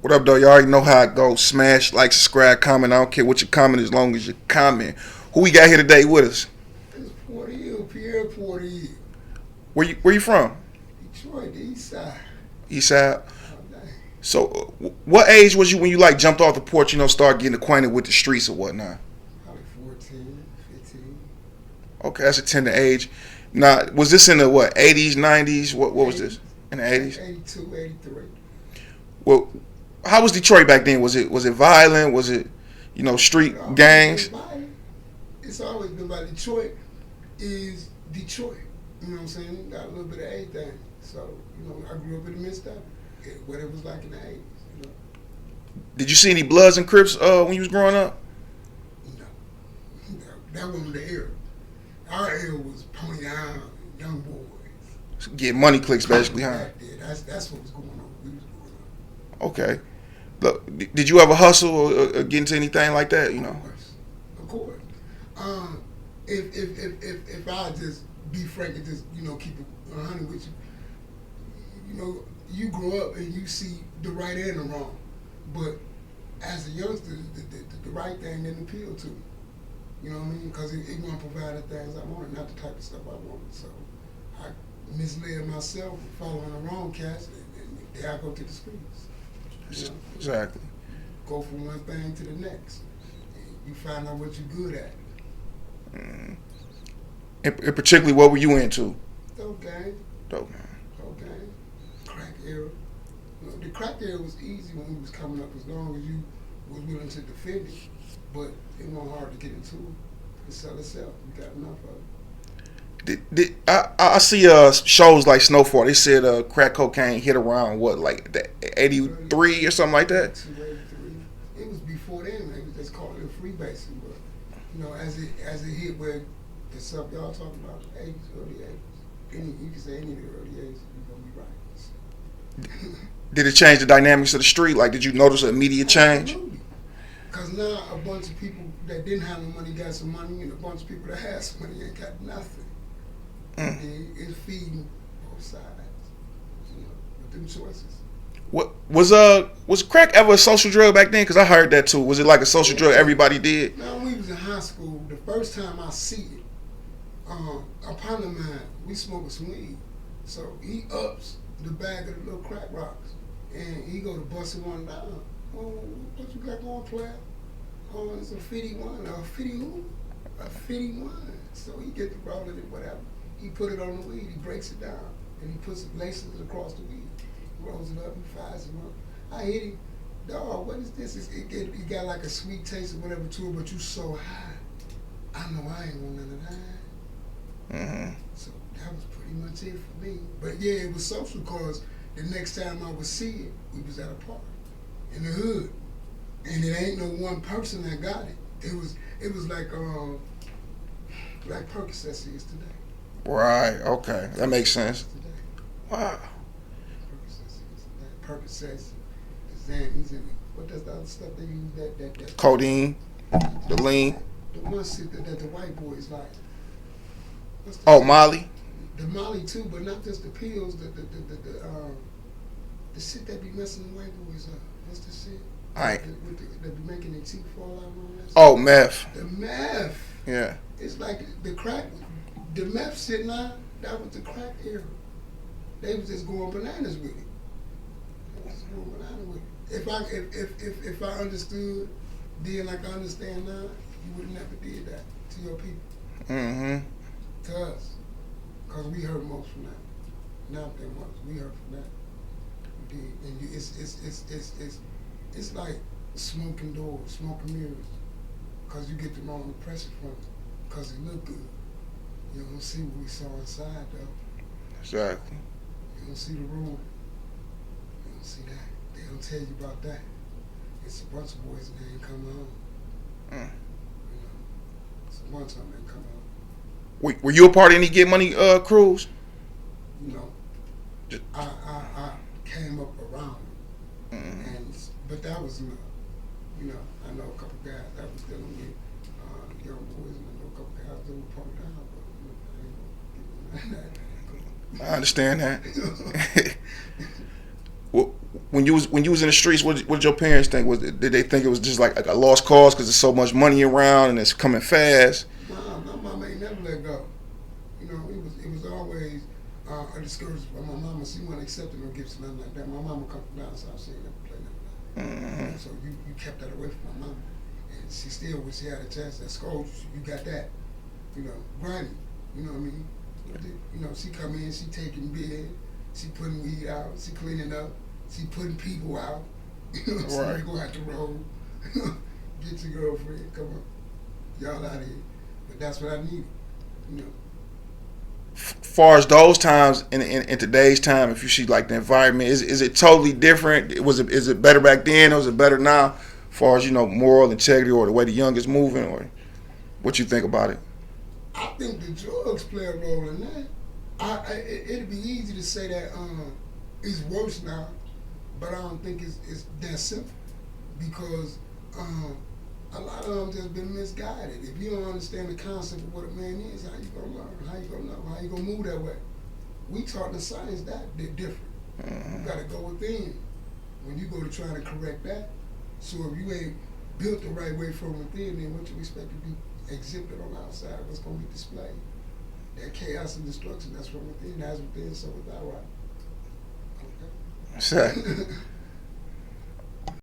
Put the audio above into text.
What up, though? You already know how it goes. Smash, like, subscribe, comment. I don't care what you comment as long as you comment. Who we got here today with us? It's PorterEL, Pierre PorterEL. Where you from? Detroit, the east side. East side. Oh, dang. So, what age was you when you like jumped off the porch? Start getting acquainted with the streets or whatnot. Probably 14, 15. Okay, that's a tender age. Now, was this in the what? 80s, 90s? What was this? In the 80s? 82, 83. Well, how was Detroit back then? Was it violent? Was it street gangs? It's always been by Detroit is Detroit. You know what I'm saying? Got a little bit of everything. So, I grew up in the midst of it. What it was like in the 80s. Did you see any Bloods and Crips when you was growing up? No. That wasn't the era. Our era was Pony Down, Young Boys. Get money clicks basically, huh? Yeah, that's what was going on. We was growing up. Okay. Look, did you ever hustle or get into anything like that? Of course. If I just be frank and just keep it 100 with you, you grow up and you see the right and the wrong, but as a youngster, the right thing didn't appeal to me. You know what I mean? Because it won't provide the things I wanted, not the type of stuff I wanted. So I misled myself, following the wrong cats, and there I go to the streets. Exactly. Go from one thing to the next. And you find out what you're good at. And particularly, what were you into? Dope game. Dope. Crack era. The crack era was easy when we was coming up, as long as you was willing to defend it. But it wasn't hard to get into it. It sell itself. You got enough of it. I see shows like Snowfall. They said crack cocaine hit around what, like the 83 or something like that. 83. It was before then. They was just calling it freebasing. But as it hit where the stuff y'all talking about, the 80s, early 80s, you can say any of the early 80s, you're gonna be right. So. Did it change the dynamics of the street? Like, did you notice an immediate change? Absolutely. Because now a bunch of people that didn't have no money got some money, and a bunch of people that had some money ain't got nothing. And it's feeding both sides, with them choices. What was crack ever a social drug back then? Because I heard that too. Was it like a social drug everybody did? Now, when we was in high school, the first time I see it, a partner of mine, we smoking some weed. So he ups the bag of the little crack rocks, and he go to busting one down. Oh, what you got going, player? Oh, it's a 51. A 50 who? A 51. So he get the rolling it, whatever. He put it on the weed. He breaks it down, and he puts it, laces it across the weed. He rolls it up. He fires it up. I hit him. Dog, what is this? It got like a sweet taste or whatever to it, but you so high. I know I ain't want none of that. Mm-hmm. So that was pretty much it for me. But yeah, it was social because the next time I would see it, we was at a park in the hood, and it ain't no one person that got it. It was like Percocet is today. Right. Okay, that makes sense. Today. Wow. Percocet, the Xannies, and what does the other stuff they use? That Codeine, the lean. The one shit that the white boys like. Oh, Molly. The Molly too, but not just the pills. The shit that be messing the white boys up. What's the shit? Right. That be making their teeth fall out and all that. Oh, meth. The meth. Yeah. It's like the crack. The meth shit now. That was the crack era. They was just going bananas with it. If I understood then like I understand now, you would have never did that to your people. Mm-hmm. To us. Because we heard most from that. Not that much. We heard from that. We did. And it's like smoking doors, smoking mirrors. Because you get the wrong impression from it. Because it look good. You don't see what we saw inside though. Exactly. You don't see the ruin. You don't see that. They don't tell you about that. It's a bunch of boys that ain't come home. It's a bunch of them that come home. Were you a part of any Get Money crews? No. I came up around it. Mm-hmm. But that was enough. I know a couple guys that was dealing with young boys, and I know a couple guys that were part of that, but I ain't gonna get into that. I understand that. when you was in the streets, what did your parents think? Did they think it was just like a lost cause because there's so much money around and it's coming fast? Nah, my mama ain't never let go. You know, it was always a discouragement for my mama. She wasn't accepting no gifts and nothing like that. My mama come from down south, she ain't never played nothing like that. So you kept that away from my mama. And she still, when she had a chance at school, you got that. You know, granny, you know what I mean? You know, she come in, she taking bed, she putting weed out, she cleaning up, she putting people out. You know what I'm saying? You go out the road, get your girlfriend, come on, y'all out here. But that's what I need, you know. Far as those times in today's time, if you see like the environment, is it totally different? Is it better back then or is it better now? As far as, you know, moral integrity or the way the young is moving, or what you think about it? I think the drugs play a role in that. It'd be easy to say that it's worse now, but I don't think it's that simple because a lot of them just been misguided. If you don't understand the concept of what a man is, how you gonna learn? How you gonna know? How you gonna move that way? We taught in science that they're different. You gotta go within when you go to trying to correct that. So if you ain't built the right way from within, then what you expect to be exhibited on the outside, what's gonna be displayed? That chaos and destruction that's from within, that's within, so without right. Okay. Exactly.